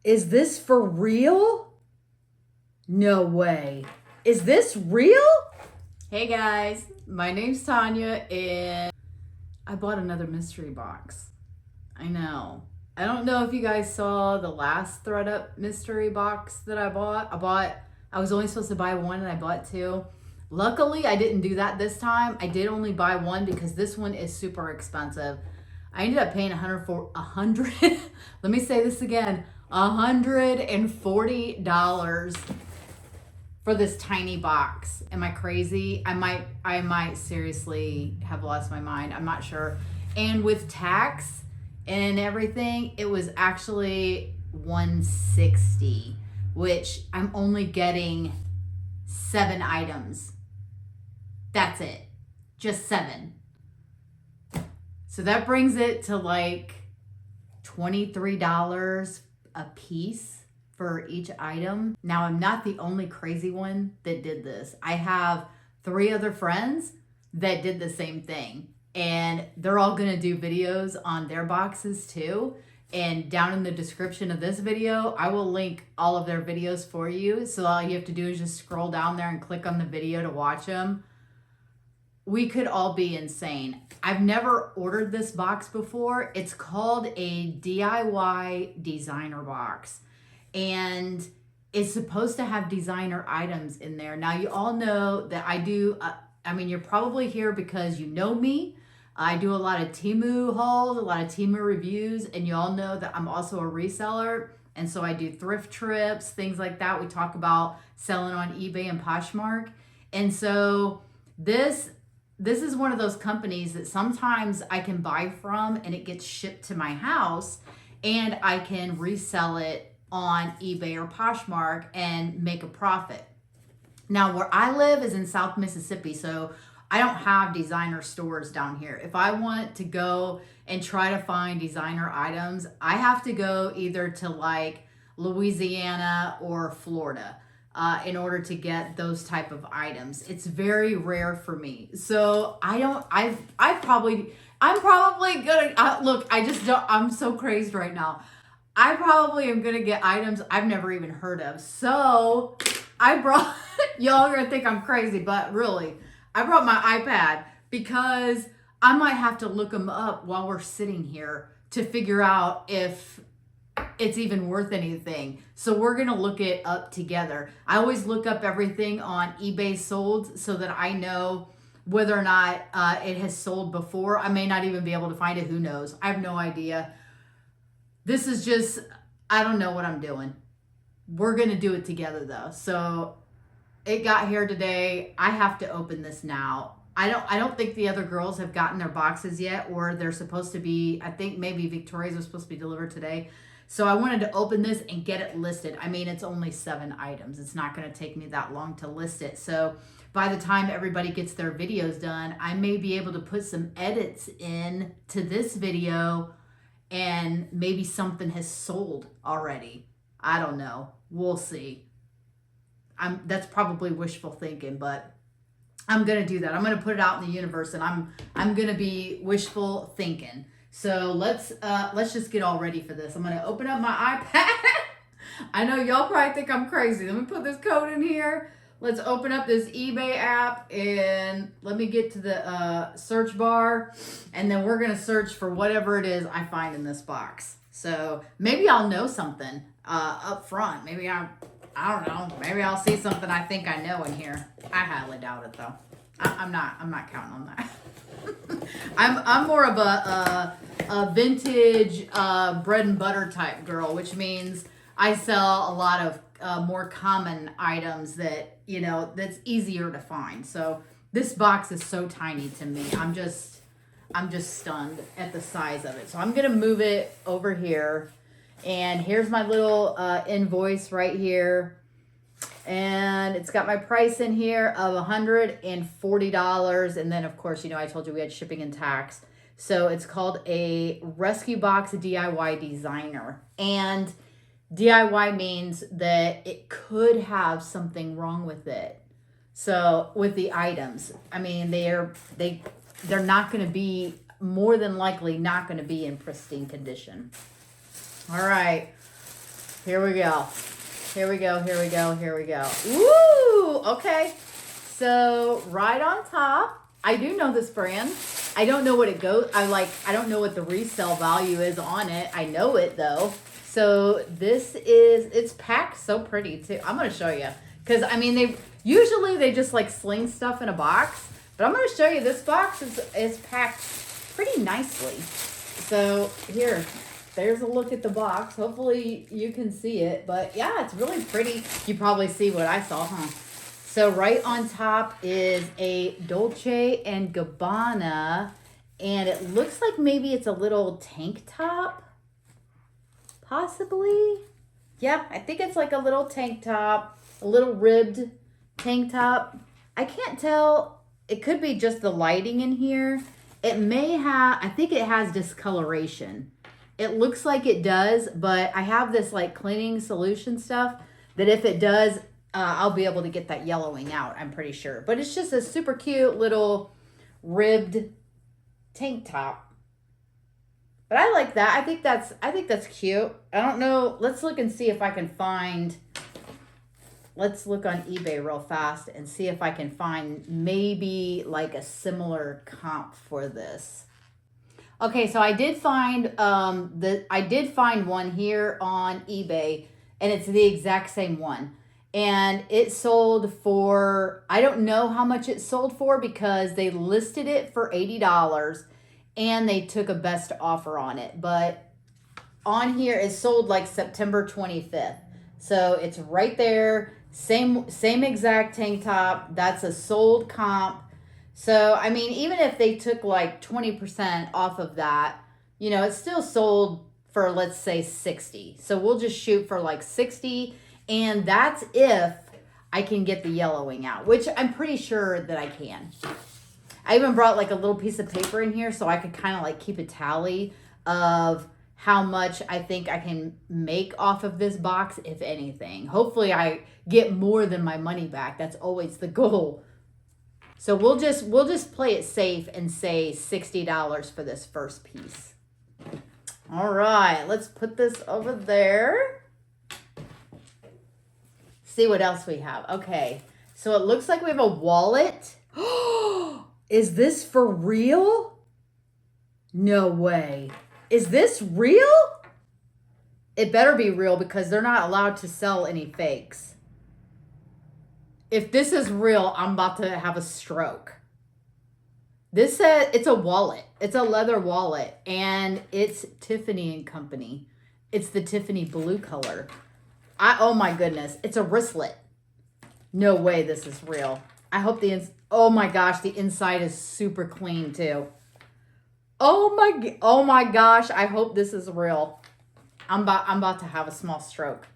Is this for real? No way. Is this real? Hey guys, my name's Tanya and I bought another mystery box. I know. I don't know if you guys saw the last ThredUp mystery box that I bought. I was only supposed to buy one and I bought two. Luckily, I didn't do that this time. I did only buy one because this one is super expensive. I ended up paying $100. Let me say this again. $140 for this tiny box. Am I crazy? I might seriously have lost my mind. I'm not sure. And with tax and everything, it was actually $160, which I'm only getting 7 items. That's it. Just 7. So that brings it to like $23 a piece for each item. Now, I'm not the only crazy one that did this. I have 3 other friends that did the same thing, and they're all gonna do videos on their boxes too. And down in the description of this video, I will link all of their videos for you. So all you have to do is just scroll down there and click on the video to watch them. We could all be insane. I've never ordered this box before. It's called a DIY designer box. And it's supposed to have designer items in there. Now, you all know that I do, you're probably here because you know me. I do a lot of Temu hauls, a lot of Temu reviews, and you all know that I'm also a reseller. And so I do thrift trips, things like that. We talk about selling on eBay and Poshmark. And so this is one of those companies that sometimes I can buy from and it gets shipped to my house and I can resell it on eBay or Poshmark and make a profit. Now, where I live is in South Mississippi, so I don't have designer stores down here. If I want to go and try to find designer items, I have to go either to like Louisiana or Florida in order to get those type of items. It's very rare for me. So I'm probably gonna, look, I'm so crazed right now. I probably am gonna get items I've never even heard of. So I brought, y'all are gonna think I'm crazy, but really, I brought my iPad because I might have to look them up while we're sitting here to figure out if it's even worth anything. So we're gonna look it up together. I always look up everything on eBay sold so that I know whether or not it has sold before. I may not even be able to find it, who knows? I have no idea. This is just, I don't know what I'm doing. We're gonna do it together though. So it got here today. I have to open this now. I don't think the other girls have gotten their boxes yet, or they're supposed to be. I think maybe Victoria's was supposed to be delivered today. So I wanted to open this and get it listed. I mean, it's only 7 items. It's not gonna take me that long to list it. So by the time everybody gets their videos done, I may be able to put some edits in to this video and maybe something has sold already. I don't know. We'll see. That's probably wishful thinking, but I'm gonna do that. I'm gonna put it out in the universe, and I'm gonna be wishful thinking. So let's just get all ready for this. I'm gonna open up my iPad. I know y'all probably think I'm crazy. Let me put this code in here. Let's open up this eBay app and let me get to the search bar, and then we're gonna search for whatever it is I find in this box. So maybe I'll know something up front. Maybe I don't know. Maybe I'll see something I think I know in here. I highly doubt it though. I'm not counting on that. I'm more of a vintage bread and butter type girl, which means I sell a lot of more common items that, you know, that's easier to find. So this box is so tiny to me. I'm just stunned at the size of it. So I'm gonna move it over here. And here's my little invoice right here. And it's got my price in here of $140. And then of course, you know, I told you we had shipping and tax. So it's called a Rescue Box DIY Designer. And DIY means that it could have something wrong with it. So with the items, I mean, they're not going to be, more than likely not going to be in pristine condition. All right. Here we go. Here we go, here we go, here we go. Woo! Okay. So right on top, I do know this brand. I don't know what it goes. I don't know what the resale value is on it. I know it though. So it's packed so pretty too. I'm gonna show you. Cause I mean, they just like sling stuff in a box, but I'm gonna show you this box is packed pretty nicely. So here, there's a look at the box. Hopefully you can see it, but yeah, it's really pretty. You probably see what I saw, huh? So right on top is a Dolce and Gabbana, and it looks like maybe it's a little tank top, possibly. Yeah, I think it's like a little tank top, a little ribbed tank top. I can't tell. It could be just the lighting in here. It may have, I think it has discoloration. It looks like it does, but I have this like cleaning solution stuff that if it does, I'll be able to get that yellowing out, I'm pretty sure. But it's just a super cute little ribbed tank top. But I like that. I think that's cute. I don't know. Let's look and see if I can find. Let's look on eBay real fast and see if I can find maybe like a similar comp for this. Okay, so I did find one here on eBay, and it's the exact same one. And it sold for, I don't know how much it sold for because they listed it for $80 and they took a best offer on it. But on here, it sold like September 25th. So it's right there. Same exact tank top. That's a sold comp. So, I mean, even if they took like 20% off of that, you know, it's still sold for, let's say, 60. So we'll just shoot for like 60. And that's if I can get the yellowing out, which I'm pretty sure that I can. I even brought like a little piece of paper in here so I could kind of like keep a tally of how much I think I can make off of this box, if anything. Hopefully I get more than my money back. That's always the goal. So we'll just play it safe and say $60 for this first piece. All right, let's put this over there. See what else we have. Okay, so it looks like we have a wallet. Is this for real? No way. Is this real? It better be real because they're not allowed to sell any fakes. If this is real, I'm about to have a stroke. This says it's a wallet. It's a leather wallet, and it's Tiffany Company. It's the Tiffany blue color. Oh my goodness, it's a wristlet. No way this is real. I hope oh my gosh, the inside is super clean too. Oh my gosh, I hope this is real. I'm about to have a small stroke.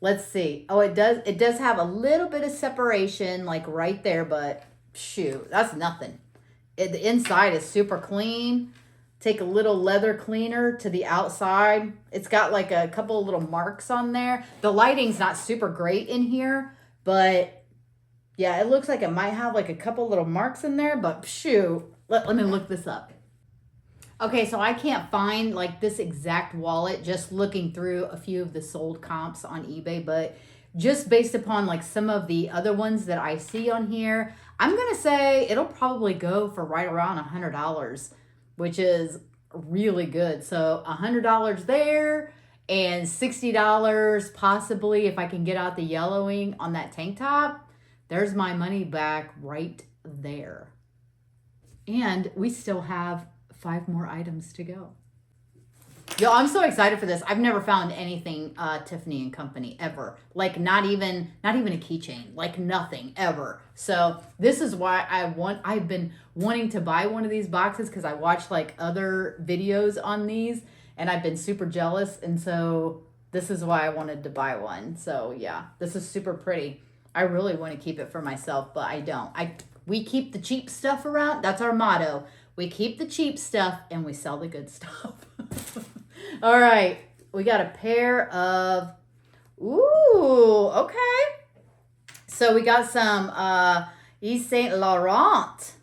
Let's see. Oh, it does have a little bit of separation like right there, but shoot, that's nothing. The inside is super clean. Take a little leather cleaner to the outside. It's got like a couple of little marks on there. The lighting's not super great in here, but yeah, it looks like it might have like a couple little marks in there, but shoot. Let me look this up. Okay, so I can't find like this exact wallet just looking through a few of the sold comps on eBay, but just based upon like some of the other ones that I see on here, I'm going to say it'll probably go for right around $100, which is really good. So $100 there and $60 possibly if I can get out the yellowing on that tank top. There's my money back right there. And we still have 5 more items to go. Yo, I'm so excited for this. I've never found anything Tiffany & Company ever. Like not even a keychain, like nothing ever. So this is why I've been wanting to buy one of these boxes because I watched like other videos on these and I've been super jealous. And so this is why I wanted to buy one. So yeah, this is super pretty. I really want to keep it for myself, but I don't. We keep the cheap stuff around. That's our motto. We keep the cheap stuff and we sell the good stuff. All right. We got a pair of, ooh, okay. So we got some Yves Saint Laurent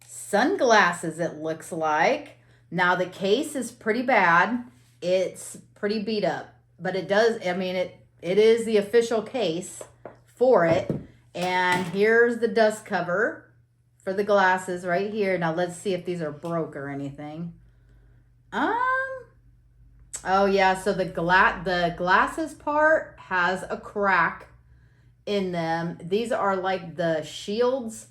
sunglasses, it looks like. Now the case is pretty bad. It's pretty beat up, but it does, I mean, it is the official case for it. And here's the dust cover for the glasses right here. Now let's see if these are broke or anything. Oh yeah, so the glasses part has a crack in them. These are like the shields.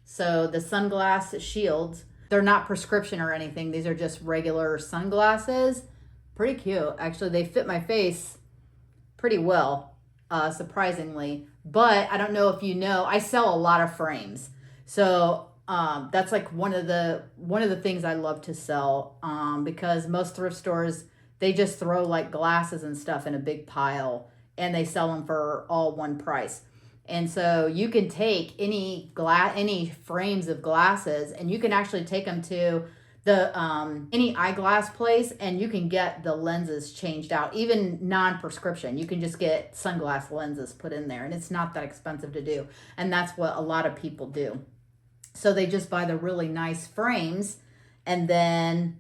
So the sunglass shields. They're not prescription or anything. These are just regular sunglasses. Pretty cute. Actually, they fit my face pretty well, surprisingly. But I don't know if you know, I sell a lot of frames. So that's like one of the things I love to sell, because most thrift stores, they just throw like glasses and stuff in a big pile and they sell them for all one price. And so you can take any frames of glasses and you can actually take them to the any eyeglass place and you can get the lenses changed out, even non-prescription. You can just get sunglass lenses put in there and it's not that expensive to do. And that's what a lot of people do. So they just buy the really nice frames and then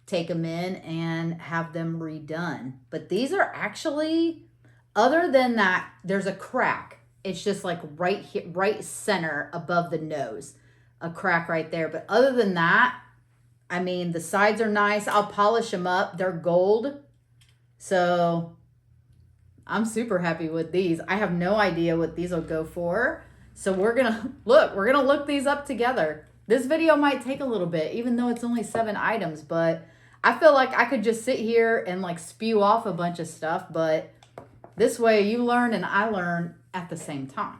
take them in and have them redone. But these are actually, other than that, there's a crack. It's just like right here, right center above the nose, a crack right there. But other than that, I mean, the sides are nice. I'll polish them up. They're gold. So I'm super happy with these. I have no idea what these will go for. So we're going to look these up together. This video might take a little bit, even though it's only 7 items, but I feel like I could just sit here and like spew off a bunch of stuff, but this way you learn and I learn at the same time.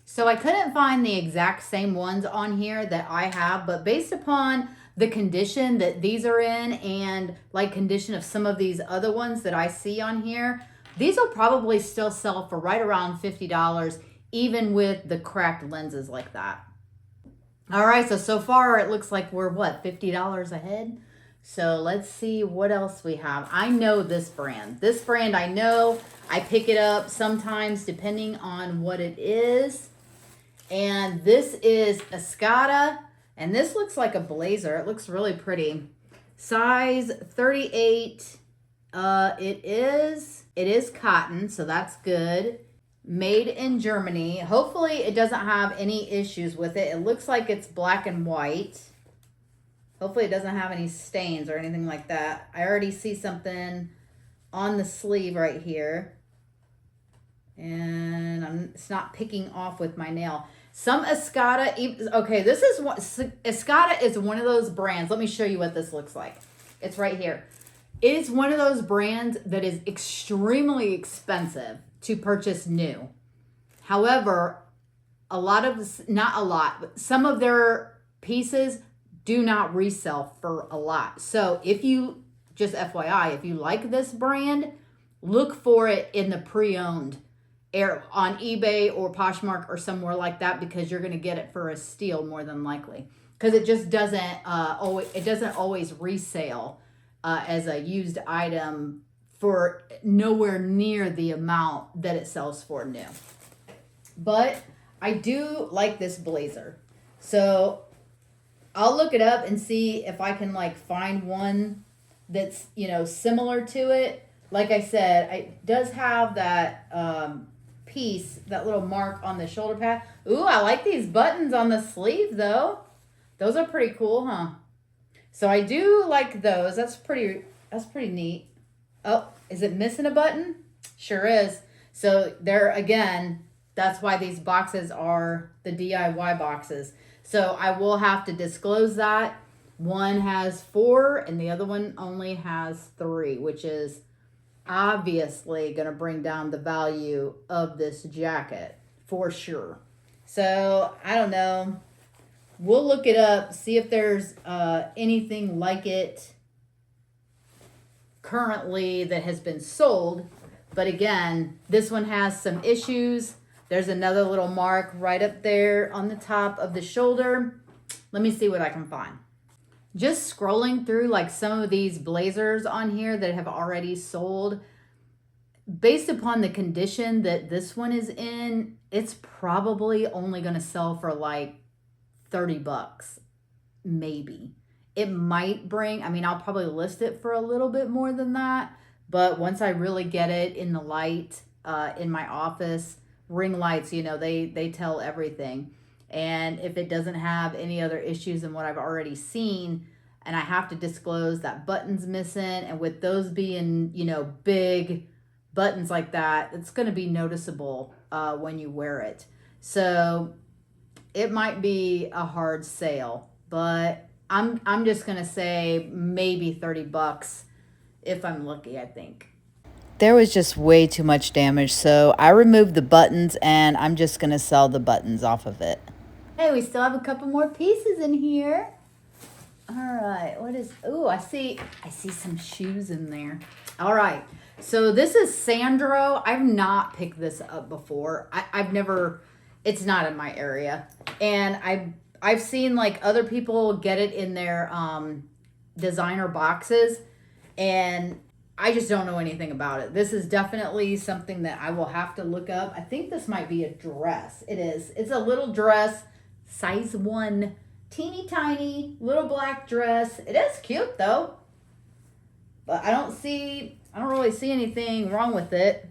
So I couldn't find the exact same ones on here that I have, but based upon the condition that these are in and like condition of some of these other ones that I see on here, these will probably still sell for right around $50, even with the cracked lenses like that. All right, so far it looks like we're what, $50 ahead? So let's see what else we have. I know this brand. This brand I know. I pick it up sometimes depending on what it is. And this is Escada. And this looks like a blazer. It looks really pretty. Size 38. It is cotton, so that's good. Made in Germany. Hopefully it doesn't have any issues with it. It looks like it's black and white. Hopefully it doesn't have any stains or anything like that. I already see something on the sleeve right here. And it's not picking off with my nail. Some Escada, okay, this is what, Escada is one of those brands. Let me show you what this looks like. It's right here. It is one of those brands that is extremely expensive to purchase new. However, not a lot, but some of their pieces do not resell for a lot. So if you, just FYI, if you like this brand, look for it in the pre-owned on eBay or Poshmark or somewhere like that, because you're going to get it for a steal more than likely, because it just doesn't always resale as a used item for nowhere near the amount that it sells for new. But I do like this blazer, so I'll look it up and see if I can like find one that's, you know, similar to it. Like I said, it does have that piece, that little mark on the shoulder pad. Ooh, I like these buttons on the sleeve though. Those are pretty cool, huh? So I do like those. That's pretty neat. Oh, is it missing a button? Sure is. So there again, that's why these boxes are the DIY boxes. So I will have to disclose that. One has 4 and the other one only has 3, which is obviously going to bring down the value of this jacket for sure. So I don't know. We'll look it up, see if there's anything like it currently that has been sold. But again, this one has some issues. There's another little mark right up there on the top of the shoulder. Let me see what I can find. Just scrolling through like some of these blazers on here that have already sold, based upon the condition that this one is in, it's probably only going to sell for like $30, maybe. It might bring, I mean, I'll probably list it for a little bit more than that, But once I really get it in the light, in my office, ring lights, they tell everything. And if it doesn't have any other issues than what I've already seen, and I have to disclose that button's missing, and with those being, big buttons like that, it's going to be noticeable when you wear it. So it might be a hard sale, but I'm just going to say maybe $30 if I'm lucky, I think. There was just way too much damage, so I removed the buttons and I'm just going to sell the buttons off of it. Hey, we still have a couple more pieces in here. All right, I see some shoes in there. All right, so this is Sandro. I've not picked this up before. I've never, it's not in my area. And I've seen like other people get it in their designer boxes, and I just don't know anything about it. This is definitely something that I will have to look up. I think this might be a dress. It is. It's a little dress, size 1, teeny tiny little black dress. It is cute though, but I don't really see anything wrong with it.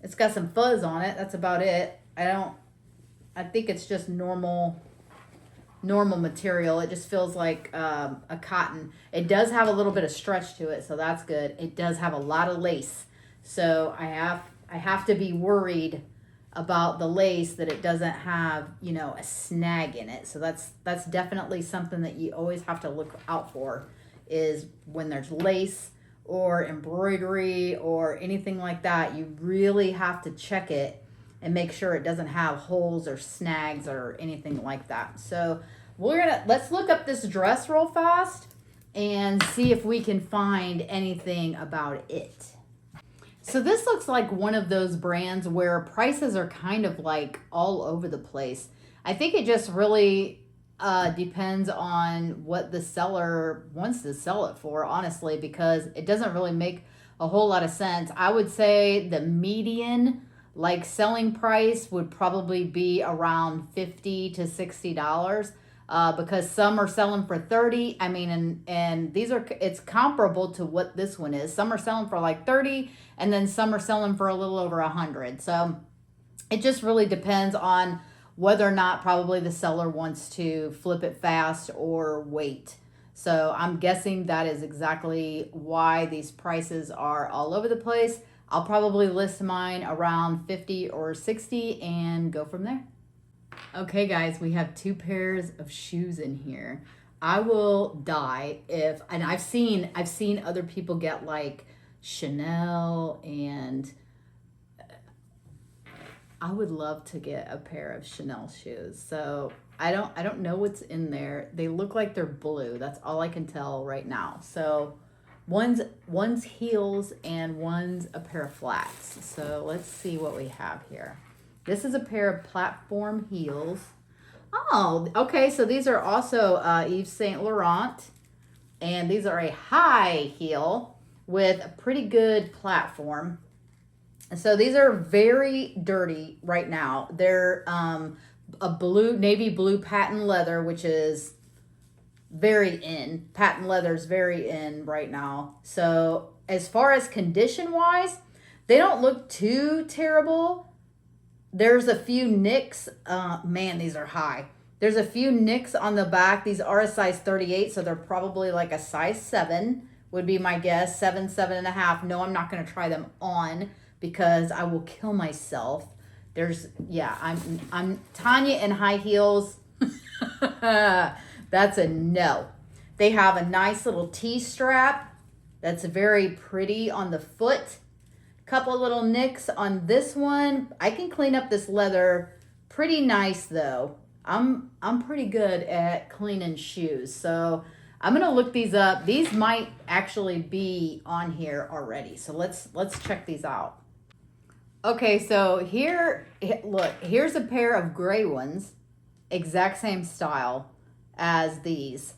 It's got some fuzz on it. That's about it. I think it's just normal material. It just feels like a cotton. It does have a little bit of stretch to it, so that's good. It does have a lot of lace, so I have to be worried about the lace, that it doesn't have a snag in it. So that's definitely something that you always have to look out for, is when there's lace or embroidery or anything like that. You really have to check it and make sure it doesn't have holes or snags or anything like that. So let's look up this dress real fast and see if we can find anything about it. So this looks like one of those brands where prices are kind of like all over the place. I think it just really depends on what the seller wants to sell it for, honestly, because it doesn't really make a whole lot of sense. I would say the median selling price would probably be around $50 to $60, because some are selling for 30. I mean, and it's comparable to what this one is. Some are selling for like 30, and then some are selling for a little over 100. So it just really depends on whether or not probably the seller wants to flip it fast or wait. So I'm guessing that is exactly why these prices are all over the place. I'll probably list mine around 50 or 60 and go from there. Okay guys, we have 2 pairs of shoes in here. I will die and I've seen other people get like Chanel, and I would love to get a pair of Chanel shoes. So I don't know what's in there. They look like they're blue. That's all I can tell right now. So one's heels and one's a pair of flats. So let's see what we have here. This is a pair of platform heels. Oh, okay. So these are also Yves Saint Laurent, and these are a high heel with a pretty good platform. So these are very dirty right now. They're navy blue patent leather, which is very in. Patent leather is very in right now. So as far as condition wise, they don't look too terrible. There's a few nicks. Man, these are high. There's a few nicks on the back. These are a size 38, so they're probably like a size 7 would be my guess. 7, 7.5. No, I'm not going to try them on because I will kill myself. I'm Tanya in high heels. That's a no. They have a nice little T-strap that's very pretty on the foot. Couple little nicks on this one. I can clean up this leather pretty nice though. I'm pretty good at cleaning shoes. So I'm going to look these up. These might actually be on here already. So let's check these out. Okay, so here's a pair of gray ones, exact same style as these.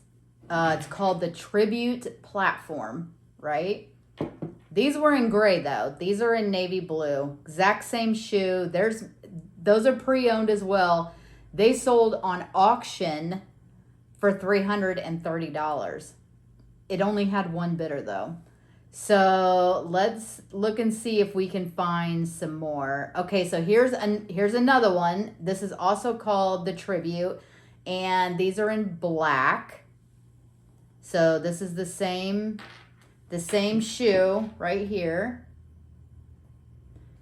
It's called the Tribute Platform, right? These were in gray though. These are in navy blue. Exact same shoe. Those are pre-owned as well. They sold on auction for $330. It only had one bidder though. So let's look and see if we can find some more. Okay, so here's another one. This is also called the Tribute, and these are in black. So this is the same shoe right here.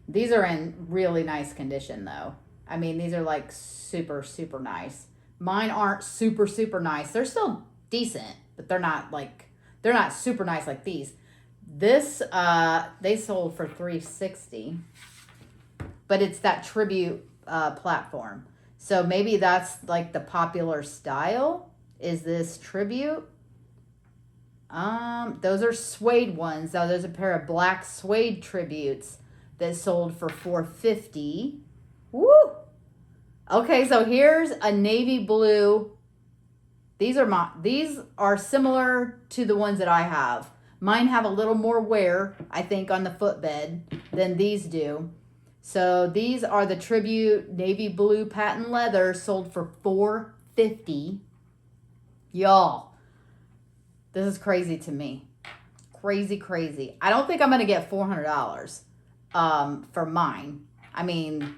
These are in really nice condition though. I mean, these are like super, super nice. Mine aren't super, super nice. They're still decent, but they're not super nice like these. This, they sold for $360, but it's that Tribute platform. So maybe that's like the popular style, is this Tribute. Those are suede ones. Now there's a pair of black suede Tributes that sold for $450. Woo! Okay, so here's a navy blue. These are similar to the ones that I have. Mine have a little more wear, I think, on the footbed than these do. So these are the Tribute navy blue patent leather, sold for $450. Y'all, this is crazy to me. Crazy, crazy. I don't think I'm going to get $400 for mine. I mean,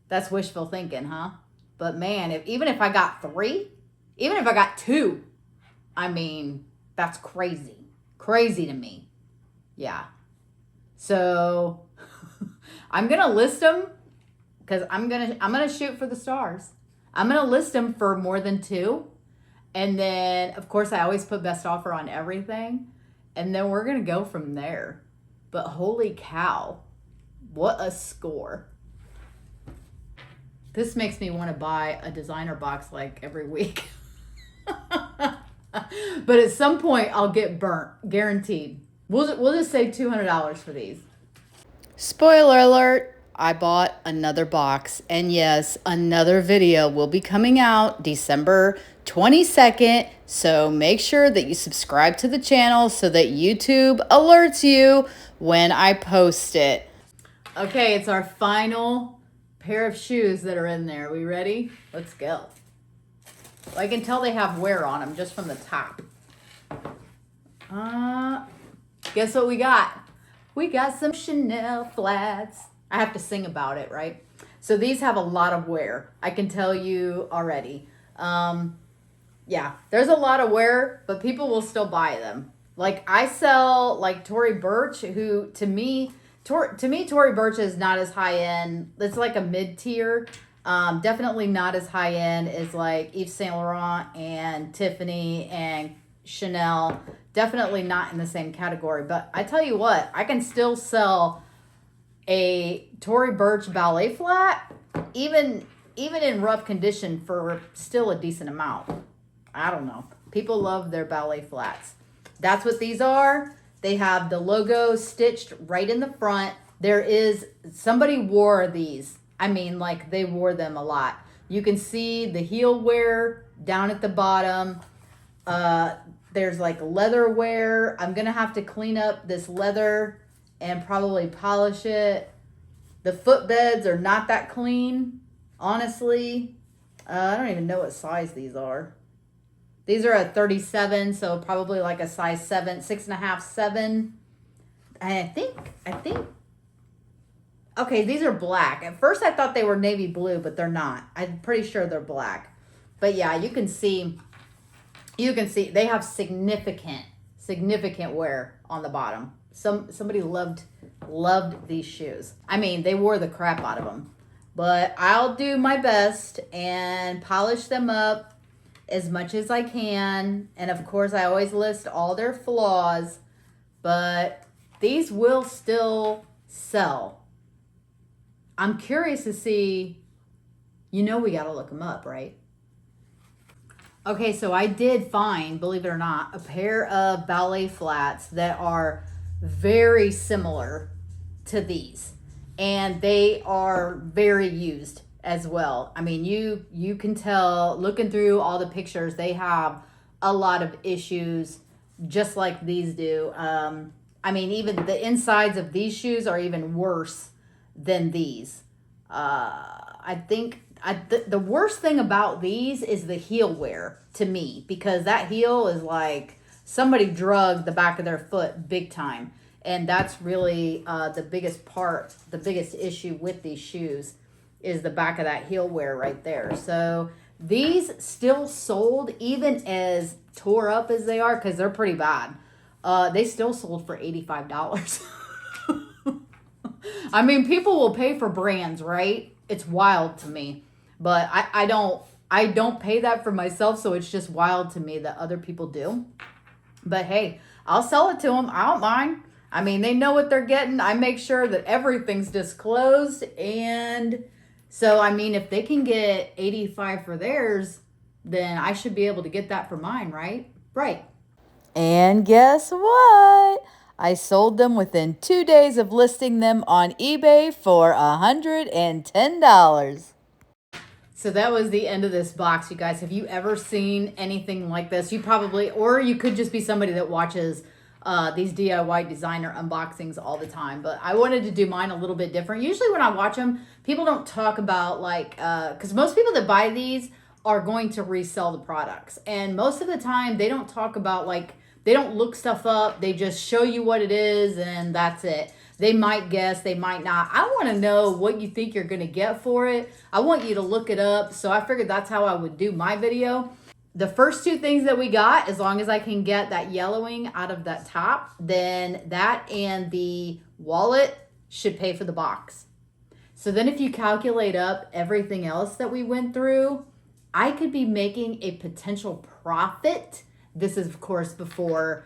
that's wishful thinking, huh? But man, even if I got 3, even if I got 2, I mean, that's crazy. Crazy to me. Yeah. So I'm going to list them because I'm going to shoot for the stars. I'm going to list them for more than 2. And then, of course, I always put best offer on everything. And then we're going to go from there. But holy cow, what a score. This makes me want to buy a designer box like every week. But at some point, I'll get burnt. Guaranteed. We'll just say $200 for these. Spoiler alert. I bought another box. And yes, another video will be coming out December 22nd. So make sure that you subscribe to the channel so that YouTube alerts you when I post it. Okay, it's our final pair of shoes that are in there. We ready? Let's go. I can tell they have wear on them just from the top. Guess what we got? We got some Chanel flats. I have to sing about it, right? So these have a lot of wear. I can tell you already. Yeah, there's a lot of wear, but people will still buy them. Like I sell like Tory Burch, who to me Tory Burch is not as high end. It's like a mid tier. Definitely not as high end as like Yves Saint Laurent and Tiffany and Chanel. Definitely not in the same category. But I tell you what, I can still sell a Tory Burch ballet flat, even in rough condition, for still a decent amount. I don't know. People love their ballet flats. That's what these are. They have the logo stitched right in the front. Somebody wore these. I mean, like they wore them a lot. You can see the heel wear down at the bottom. There's like leather wear. I'm going to have to clean up this leather and probably polish it. The footbeds are not that clean, honestly. I don't even know what size these are. These are a 37, so probably like a size 7, 6.5, 7. And I think, okay, these are black. At first I thought they were navy blue, but they're not. I'm pretty sure they're black. But yeah, you can see they have significant wear on the bottom. Somebody loved these shoes. I mean, they wore the crap out of them. But I'll do my best and polish them up as much as I can. And of course, I always list all their flaws. But these will still sell. I'm curious to see, we got to look them up, right? Okay, so I did find, believe it or not, a pair of ballet flats that are very similar to these. And they are very used as well. I mean, you can tell, looking through all the pictures, they have a lot of issues just like these do. I mean, even the insides of these shoes are even worse than these. I think the worst thing about these is the heel wear to me, because that heel is like somebody drugged the back of their foot big time. And that's really the biggest part, the biggest issue with these shoes is the back of that heel wear right there. So these still sold, even as tore up as they are, because they're pretty bad. They still sold for $85. I mean, people will pay for brands, right? It's wild to me. But I don't pay that for myself, so it's just wild to me that other people do. But hey, I'll sell it to them. I don't mind. I mean, they know what they're getting. I make sure that everything's disclosed. And so, I mean, if they can get 85 for theirs, then I should be able to get that for mine, right? Right. And guess what? I sold them within 2 days of listing them on eBay for $110. So that was the end of this box, you guys. Have you ever seen anything like this? You probably, or you could just be somebody that watches these DIY designer unboxings all the time. But I wanted to do mine a little bit different. Usually when I watch them, people don't talk about like, because most people that buy these are going to resell the products. And most of the time they don't talk about like, they don't look stuff up. They just show you what it is and that's it. They might guess, they might not. I want to know what you think you're going to get for it. I want you to look it up. So I figured that's how I would do my video. The first two things that we got, as long as I can get that yellowing out of that top, then that and the wallet should pay for the box. So then if you calculate up everything else that we went through, I could be making a potential profit. This is, of course, before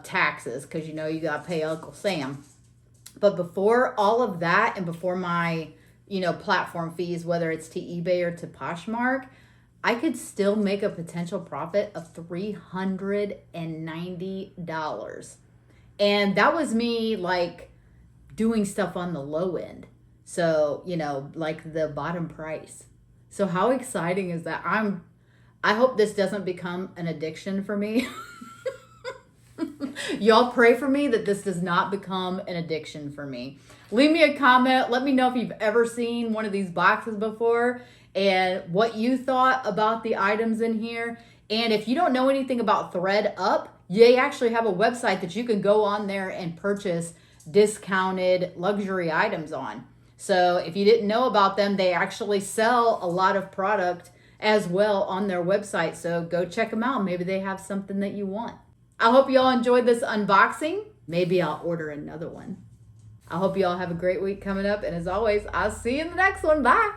taxes, because you know you got to pay Uncle Sam. But before all of that and before my, you know, platform fees, whether it's to eBay or to Poshmark, I could still make a potential profit of $390. And that was me like doing stuff on the low end. So, you know, like the bottom price. So how exciting is that? I hope this doesn't become an addiction for me. Y'all pray for me that this does not become an addiction for me. Leave me a comment. Let me know if you've ever seen one of these boxes before and what you thought about the items in here. And if you don't know anything about ThredUp, they actually have a website that you can go on there and purchase discounted luxury items on. So if you didn't know about them, they actually sell a lot of product as well on their website. So go check them out. Maybe they have something that you want. I hope y'all enjoyed this unboxing. Maybe I'll order another one. I hope y'all have a great week coming up. And as always, I'll see you in the next one. Bye.